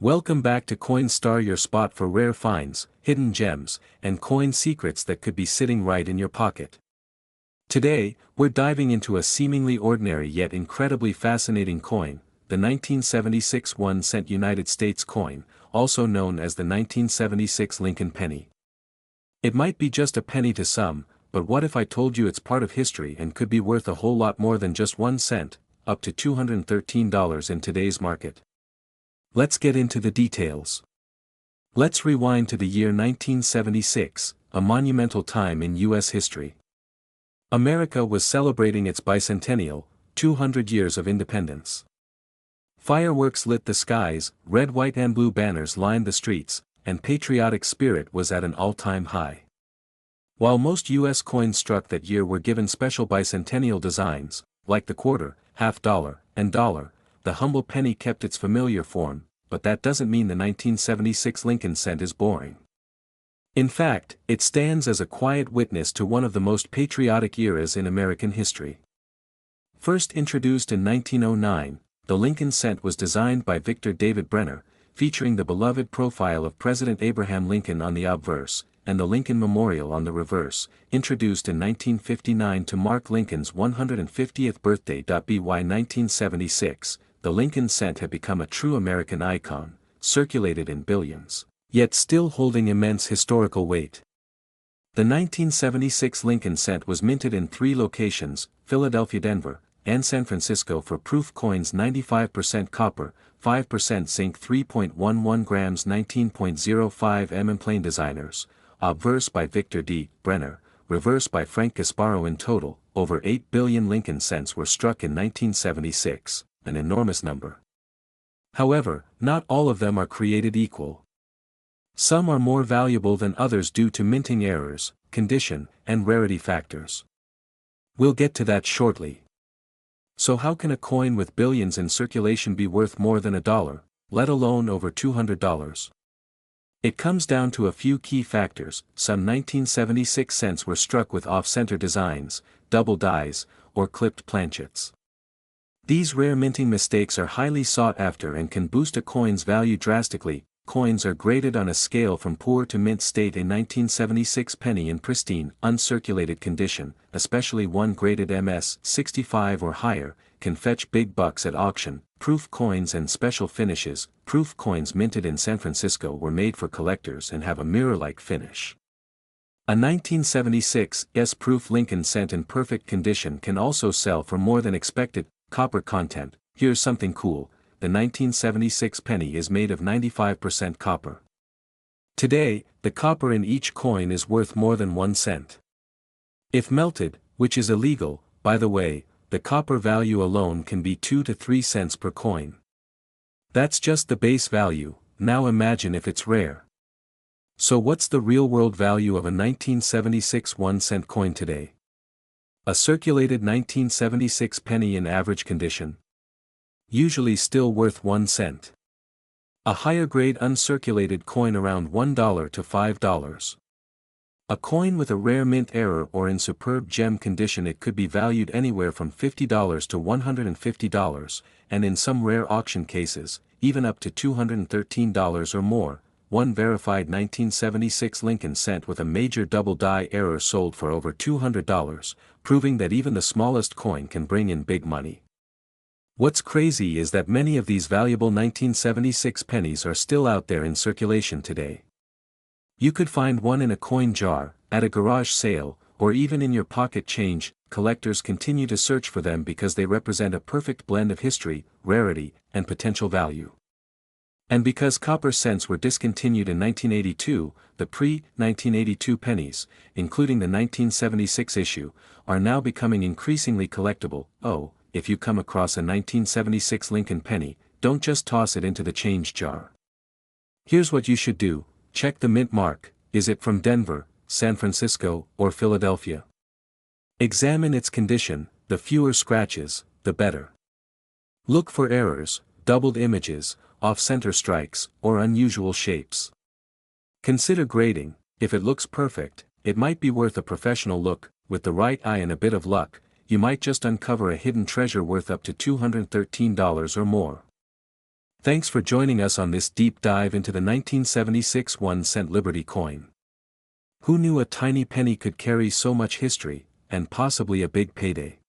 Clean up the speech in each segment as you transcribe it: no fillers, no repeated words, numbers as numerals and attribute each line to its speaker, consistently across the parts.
Speaker 1: Welcome back to Coinstar, your spot for rare finds, hidden gems, and coin secrets that could be sitting right in your pocket. Today, we're diving into a seemingly ordinary yet incredibly fascinating coin, the 1976 1-cent United States coin, also known as the 1976 Lincoln penny. It might be just a penny to some, but what if I told you it's part of history and could be worth a whole lot more than just 1 cent, up to $213 in today's market? Let's get into the details. Let's rewind to the year 1976, a monumental time in U.S. history. America was celebrating its bicentennial, 200 years of independence. Fireworks lit the skies, red, white and blue banners lined the streets, and patriotic spirit was at an all-time high. While most U.S. coins struck that year were given special bicentennial designs, like the quarter, half dollar, and dollar, the humble penny kept its familiar form, but that doesn't mean the 1976 Lincoln cent is boring. In fact, it stands as a quiet witness to one of the most patriotic eras in American history. First introduced in 1909, the Lincoln cent was designed by Victor David Brenner, featuring the beloved profile of President Abraham Lincoln on the obverse, and the Lincoln Memorial on the reverse, introduced in 1959 to mark Lincoln's 150th birthday. By 1976, the Lincoln cent had become a true American icon, circulated in billions, yet still holding immense historical weight. The 1976 Lincoln cent was minted in 3 locations, Philadelphia, Denver, and San Francisco for proof coins: 95% copper, 5% zinc, 3.11 grams, 19.05 mm. Plain designers, obverse by Victor D. Brenner, reverse by Frank Gasparo. In total, over 8 billion Lincoln cents were struck in 1976, an enormous number. However, not all of them are created equal. Some are more valuable than others due to minting errors, condition, and rarity factors. We'll get to that shortly. So how can a coin with billions in circulation be worth more than $1, let alone over $200? It comes down to a few key factors. Some 1976 cents were struck with off-center designs, double dies, or clipped planchets. These rare minting mistakes are highly sought after and can boost a coin's value drastically. Coins are graded on a scale from poor to mint state. A 1976 penny in pristine, uncirculated condition, especially one graded MS 65 or higher, can fetch big bucks at auction. Proof coins and special finishes. Proof coins minted in San Francisco were made for collectors and have a mirror-like finish. A 1976 S-proof Lincoln cent in perfect condition can also sell for more than expected. Copper content. Here's something cool. The 1976 penny is made of 95% copper. Today, the copper in each coin is worth more than 1 cent. If melted, which is illegal, by the way, the copper value alone can be 2 to 3 cents per coin. That's just the base value. Now imagine if it's rare. So what's the real-world value of a 1976 1-cent coin today? A circulated 1976 penny in average condition? Usually still worth 1 cent. A higher grade uncirculated coin around $1 to $5. A coin with a rare mint error or in superb gem condition, it could be valued anywhere from $50 to $150, and in some rare auction cases, even up to $213 or more. One verified 1976 Lincoln cent with a major double die error sold for over $200, proving that even the smallest coin can bring in big money. What's crazy is that many of these valuable 1976 pennies are still out there in circulation today. You could find one in a coin jar, at a garage sale, or even in your pocket change. Collectors continue to search for them because they represent a perfect blend of history, rarity, and potential value. And because copper cents were discontinued in 1982, the pre-1982 pennies, including the 1976 issue, are now becoming increasingly collectible. Oh, if you come across a 1976 Lincoln penny, don't just toss it into the change jar. Here's what you should do: check the mint mark. Is it from Denver, San Francisco, or Philadelphia? Examine its condition. The fewer scratches, the better. Look for errors, doubled images, off-center strikes, or unusual shapes. Consider grading. If it looks perfect, it might be worth a professional look. With the right eye and a bit of luck, you might just uncover a hidden treasure worth up to $213 or more. Thanks for joining us on this deep dive into the 1976 1-cent Liberty coin. Who knew a tiny penny could carry so much history, and possibly a big payday?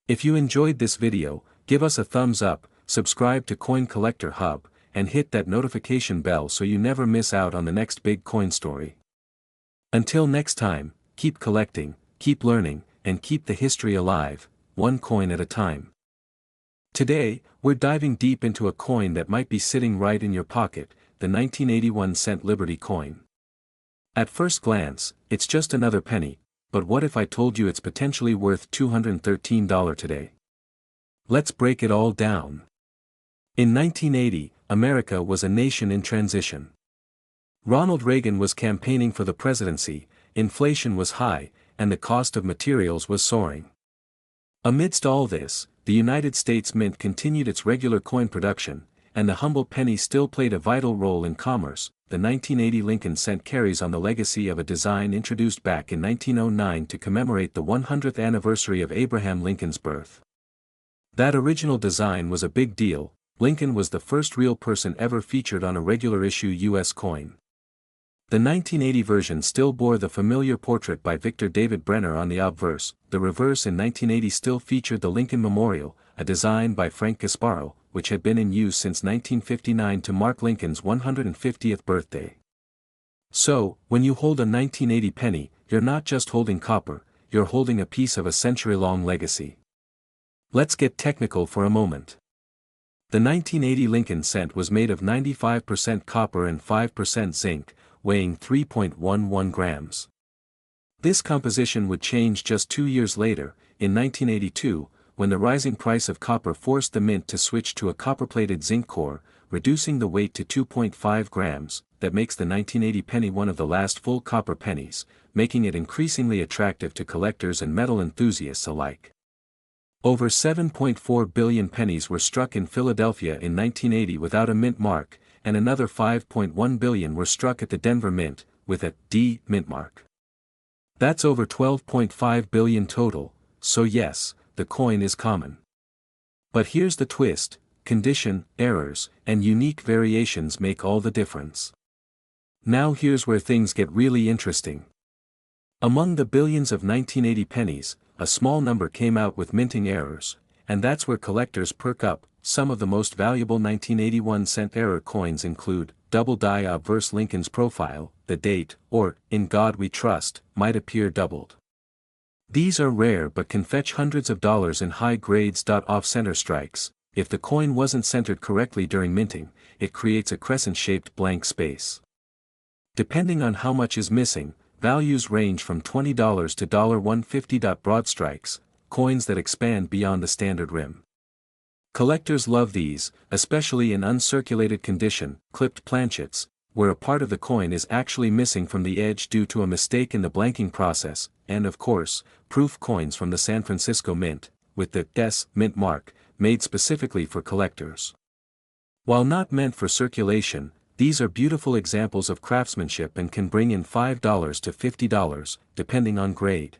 Speaker 1: If you enjoyed this video, give us a thumbs up, subscribe to Coin Collector Hub, and hit that notification bell so you never miss out on the next big coin story. Until next time, keep collecting, keep learning, and keep the history alive, one coin at a time. Today, we're diving deep into a coin that might be sitting right in your pocket, the 1981 cent Liberty coin. At first glance, it's just another penny, but what if I told you it's potentially worth $213 today? Let's break it all down. In 1980, America was a nation in transition. Ronald Reagan was campaigning for the presidency, inflation was high, and the cost of materials was soaring. Amidst all this, the United States Mint continued its regular coin production, and the humble penny still played a vital role in commerce. The 1980 Lincoln cent carries on the legacy of a design introduced back in 1909 to commemorate the 100th anniversary of Abraham Lincoln's birth. That original design was a big deal. Lincoln was the first real person ever featured on a regular issue U.S. coin. The 1980 version still bore the familiar portrait by Victor David Brenner on the obverse. The reverse in 1980 still featured the Lincoln Memorial, a design by Frank Gasparo, which had been in use since 1959 to mark Lincoln's 150th birthday. So, when you hold a 1980 penny, you're not just holding copper, you're holding a piece of a century-long legacy. Let's get technical for a moment. The 1980 Lincoln cent was made of 95% copper and 5% zinc, weighing 3.11 grams. This composition would change just 2 years later, in 1982, when the rising price of copper forced the mint to switch to a copper-plated zinc core, reducing the weight to 2.5 grams. That makes the 1980 penny one of the last full copper pennies, making it increasingly attractive to collectors and metal enthusiasts alike. Over 7.4 billion pennies were struck in Philadelphia in 1980 without a mint mark, and another 5.1 billion were struck at the Denver Mint, with a D mint mark. That's over 12.5 billion total, so yes, the coin is common. But here's the twist: condition, errors, and unique variations make all the difference. Now here's where things get really interesting. Among the billions of 1980 pennies, a small number came out with minting errors, and that's where collectors perk up. Some of the most valuable 1981 cent error coins include double die obverse Lincoln's profile, the date, or "In God We Trust," might appear doubled. These are rare but can fetch hundreds of dollars in high grades. Off-center strikes: if the coin wasn't centered correctly during minting, it creates a crescent-shaped blank space. Depending on how much is missing, values range from $20 to $150. Broad strikes, coins that expand beyond the standard rim. Collectors love these, especially in uncirculated condition. Clipped planchets, where a part of the coin is actually missing from the edge due to a mistake in the blanking process, and of course, proof coins from the San Francisco Mint, with the S mint mark, made specifically for collectors. While not meant for circulation, these are beautiful examples of craftsmanship and can bring in $5 to $50, depending on grade.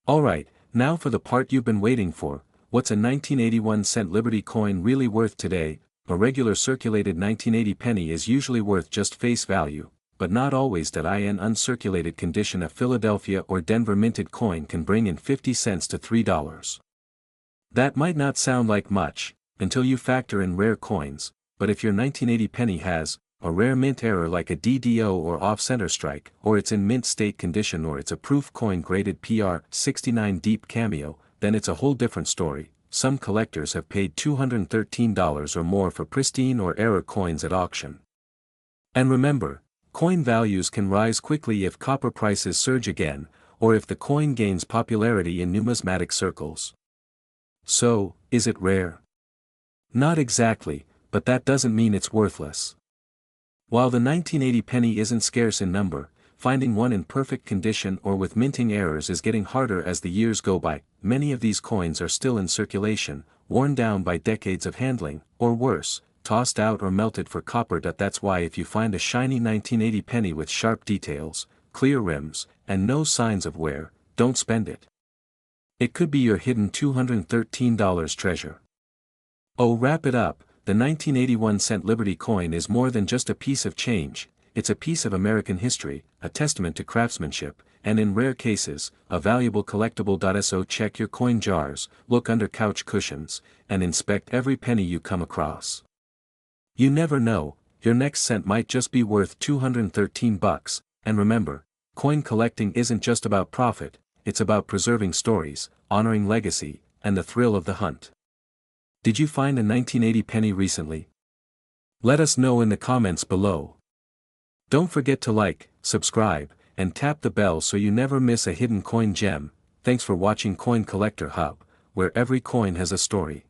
Speaker 1: Alright, now for the part you've been waiting for. What's a 1981 cent Liberty coin really worth today? A regular circulated 1980 penny is usually worth just face value, but not always. In uncirculated condition, a Philadelphia or Denver minted coin can bring in 50 cents to $3. That might not sound like much, until you factor in rare coins, but if your 1980 penny has a rare mint error like a DDO or off-center strike, or it's in mint state condition, or it's a proof coin graded PR69 deep cameo, then it's a whole different story. Some collectors have paid $213 or more for pristine or error coins at auction. And remember, coin values can rise quickly if copper prices surge again, or if the coin gains popularity in numismatic circles. So, is it rare? Not exactly, but that doesn't mean it's worthless. While the 1980 penny isn't scarce in number, finding one in perfect condition or with minting errors is getting harder as the years go by. Many of these coins are still in circulation, worn down by decades of handling, or worse, tossed out or melted for copper. That's why if you find a shiny 1980 penny with sharp details, clear rims, and no signs of wear, don't spend it. It could be your hidden $213 treasure. Oh, wrap it up. The the 1981-cent Liberty coin is more than just a piece of change, it's a piece of American history, a testament to craftsmanship, and in rare cases, a valuable collectible. So check your coin jars, look under couch cushions, and inspect every penny you come across. You never know, your next cent might just be worth $213, and remember, coin collecting isn't just about profit, it's about preserving stories, honoring legacy, and the thrill of the hunt. Did you find a 1980 penny recently? Let us know in the comments below. Don't forget to like, subscribe, and tap the bell so you never miss a hidden coin gem. Thanks for watching Coin Collector Hub, where every coin has a story.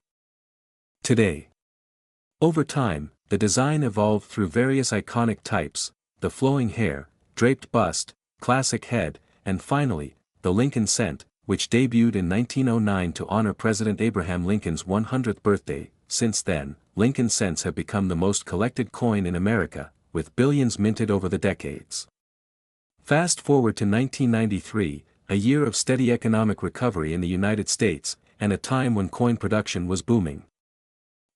Speaker 1: Today. Over time, the design evolved through various iconic types, the flowing hair, draped bust, classic head, and finally, the Lincoln cent, which debuted in 1909 to honor President Abraham Lincoln's 100th birthday. Since then, Lincoln cents have become the most collected coin in America, with billions minted over the decades. Fast forward to 1993, a year of steady economic recovery in the United States, and a time when coin production was booming.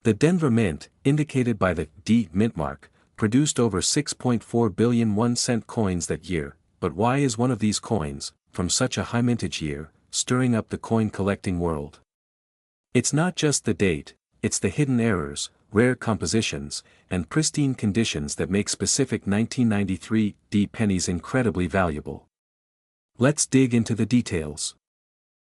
Speaker 1: The Denver Mint, indicated by the D Mint mark, produced over 6.4 billion 1-cent coins that year. But why is one of these coins, from such a high mintage year, stirring up the coin collecting world? It's not just the date, it's the hidden errors, rare compositions, and pristine conditions that make specific 1993 D pennies incredibly valuable. Let's dig into the details.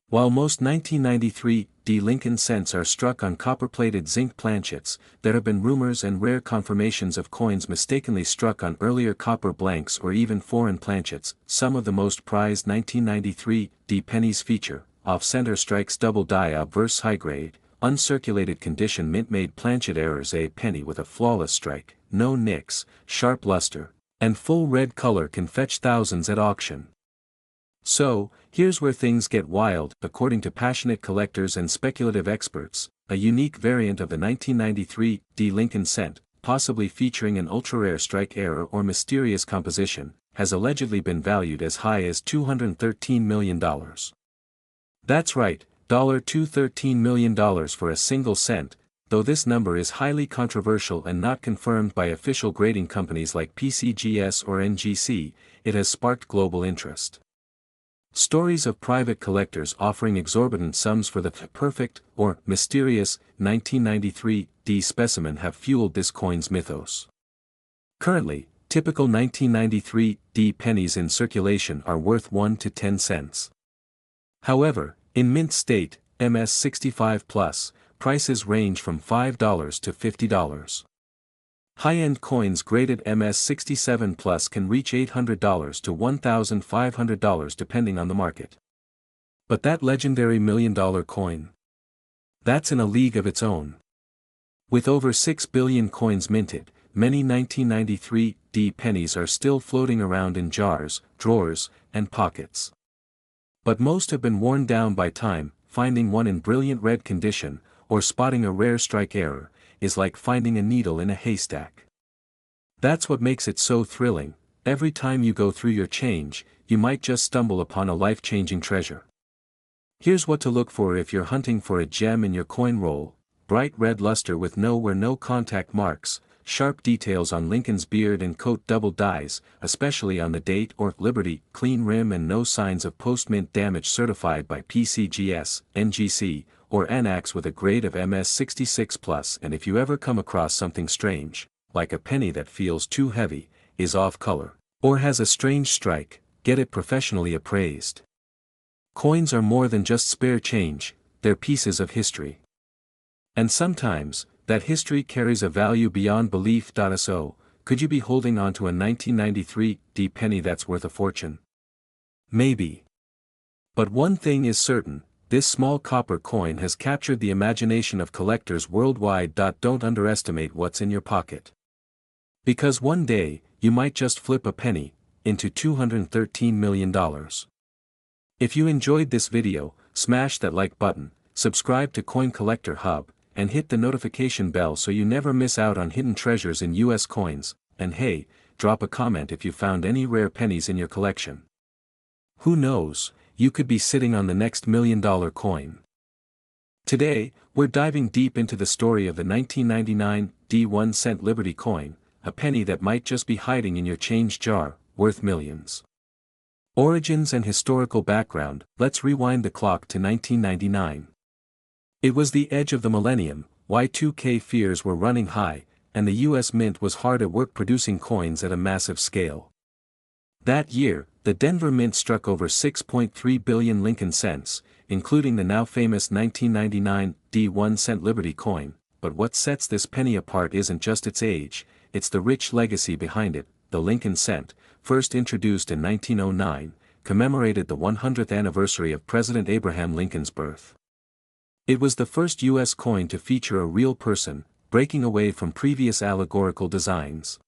Speaker 1: While most 1993 D Lincoln cents are struck on copper-plated zinc planchets, there have been rumors and rare confirmations of coins mistakenly struck on earlier copper blanks or even foreign planchets. Some of the most prized 1993 D pennies feature off-center strikes, double die obverse high-grade, uncirculated condition mint-made planchet errors. A penny with a flawless strike, no nicks, sharp luster, and full red color can fetch thousands at auction. So, here's where things get wild. According to passionate collectors and speculative experts, a unique variant of the 1993 D Lincoln cent, possibly featuring an ultra-rare strike error or mysterious composition, has allegedly been valued as high as $213 million. That's right, $213 million for a single cent, though this number is highly controversial and not confirmed by official grading companies like PCGS or NGC. It has sparked global interest. Stories of private collectors offering exorbitant sums for the perfect, or mysterious, 1993 D specimen have fueled this coin's mythos. Currently, typical 1993 D pennies in circulation are worth 1 to 10 cents. However, in mint state, MS 65+, prices range from $5 to $50. High-end coins graded MS 67+ can reach $800 to $1,500 depending on the market. But that legendary $1 million coin? That's in a league of its own. With over 6 billion coins minted, many 1993 D pennies are still floating around in jars, drawers, and pockets. But most have been worn down by time. Finding one in brilliant red condition, or spotting a rare strike error, is like finding a needle in a haystack. That's what makes it so thrilling. Every time you go through your change, you might just stumble upon a life-changing treasure. Here's what to look for if you're hunting for a gem in your coin roll: bright red luster with no contact marks, sharp details on Lincoln's beard and coat, double dies, especially on the date or Liberty, clean rim and no signs of post-mint damage, certified by PCGS, NGC, or ANAX with a grade of MS 66+. And if you ever come across something strange, like a penny that feels too heavy, is off color, or has a strange strike, get it professionally appraised. Coins are more than just spare change, they're pieces of history. And sometimes, that history carries a value beyond belief. So, could you be holding on to a 1993 D penny that's worth a fortune? Maybe. But one thing is certain, this small copper coin has captured the imagination of collectors worldwide. Don't underestimate what's in your pocket. Because one day, you might just flip a penny into $213 million. If you enjoyed this video, smash that like button, subscribe to Coin Collector Hub, and hit the notification bell so you never miss out on hidden treasures in US coins. And hey, drop a comment if you found any rare pennies in your collection. Who knows, you could be sitting on the next $1 million coin. Today, we're diving deep into the story of the 1999 1 cent Liberty coin, a penny that might just be hiding in your change jar, worth millions. Origins and historical background. Let's rewind the clock to 1999. It was the edge of the millennium, Y2K fears were running high, and the US Mint was hard at work producing coins at a massive scale. That year, the Denver Mint struck over 6.3 billion Lincoln cents, including the now famous 1999 1 cent Liberty coin, but what sets this penny apart isn't just its age, it's the rich legacy behind it. The Lincoln cent, first introduced in 1909, commemorated the 100th anniversary of President Abraham Lincoln's birth. It was the first U.S. coin to feature a real person, breaking away from previous allegorical designs.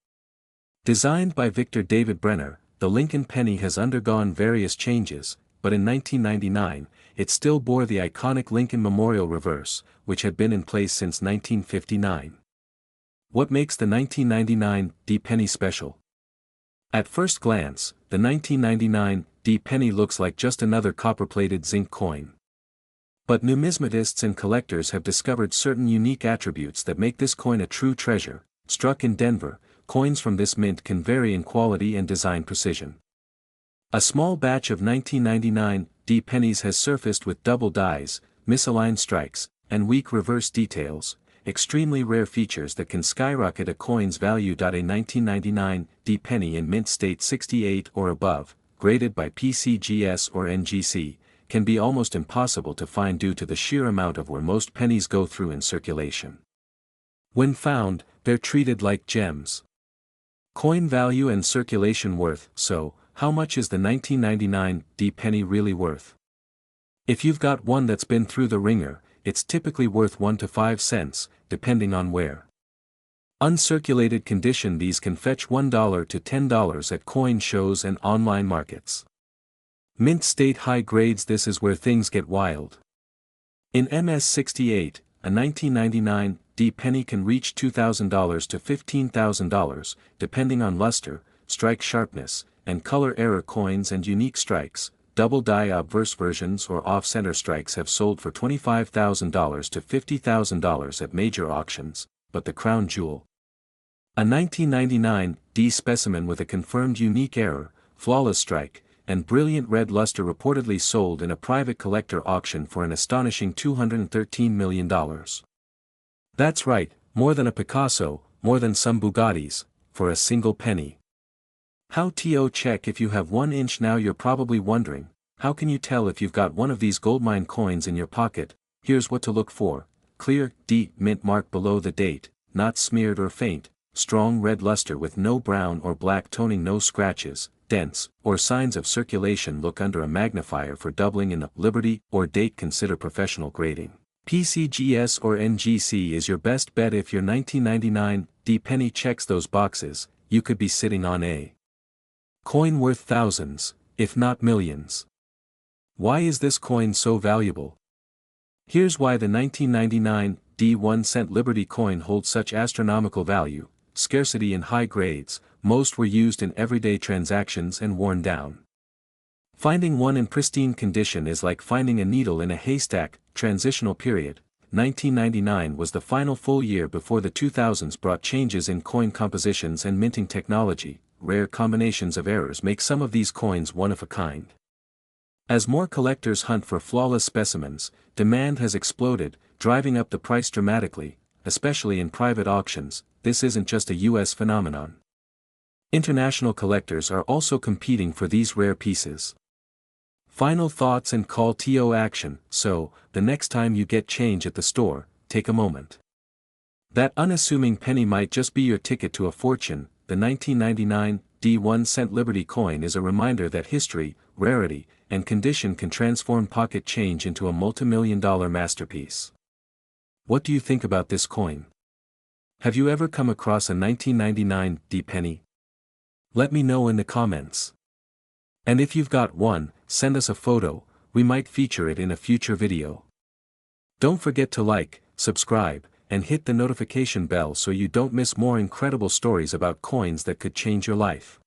Speaker 1: Designed by Victor David Brenner, the Lincoln penny has undergone various changes, but in 1999, it still bore the iconic Lincoln Memorial reverse, which had been in place since 1959. What makes the 1999 penny special? At first glance, the 1999 penny looks like just another copper-plated zinc coin. But numismatists and collectors have discovered certain unique attributes that make this coin a true treasure. Struck in Denver, coins from this mint can vary in quality and design precision. A small batch of 1999 pennies has surfaced with double dies, misaligned strikes, and weak reverse details, extremely rare features that can skyrocket a coin's value. A 1999 penny in mint state 68 or above, graded by PCGS or NGC, can be almost impossible to find due to the sheer amount of wear most pennies go through in circulation. When found, they're treated like gems. Coin value and circulation worth. So, how much is the 1999 penny really worth? If you've got one that's been through the ringer, it's typically worth 1 to 5 cents, depending on where. Uncirculated condition, these can fetch $1 to $10 at coin shows and online markets. Mint state high grades, this is where things get wild. In MS68, a 1999 penny can reach $2,000 to $15,000, depending on luster, strike sharpness, and color. Error coins and unique strikes, double die obverse versions or off-center strikes have sold for $25,000 to $50,000 at major auctions, but the crown jewel, a 1999 specimen with a confirmed unique error, flawless strike, and brilliant red luster, reportedly sold in a private collector auction for an astonishing $213 million. That's right, more than a Picasso, more than some Bugattis, for a single penny. How to check if you have 1 inch? Now you're probably wondering, how can you tell if you've got one of these goldmine coins in your pocket? Here's what to look for: clear, mint mark below the date, not smeared or faint, strong red luster with no brown or black toning, no scratches, dense, or signs of circulation. Look under a magnifier for doubling in the Liberty or date. Consider professional grading. PCGS or NGC is your best bet. If your 1999 penny checks those boxes, you could be sitting on a coin worth thousands, if not millions. Why is this coin so valuable? Here's why the 1999 1 cent Liberty coin holds such astronomical value: scarcity in high grades, most were used in everyday transactions and worn down. Finding one in pristine condition is like finding a needle in a haystack. Transitional period. 1999 was the final full year before the 2000s brought changes in coin compositions and minting technology. Rare combinations of errors make some of these coins one of a kind. As more collectors hunt for flawless specimens, demand has exploded, driving up the price dramatically, especially in private auctions. This isn't just a US phenomenon. International collectors are also competing for these rare pieces. Final thoughts and call to action. So, the next time you get change at the store, take a moment. That unassuming penny might just be your ticket to a fortune. The 1999 1 cent Liberty coin is a reminder that history, rarity, and condition can transform pocket change into a multi-million-dollar masterpiece. What do you think about this coin? Have you ever come across a 1999 penny? Let me know in the comments. And if you've got one, send us a photo, we might feature it in a future video. Don't forget to like, subscribe, and hit the notification bell so you don't miss more incredible stories about coins that could change your life.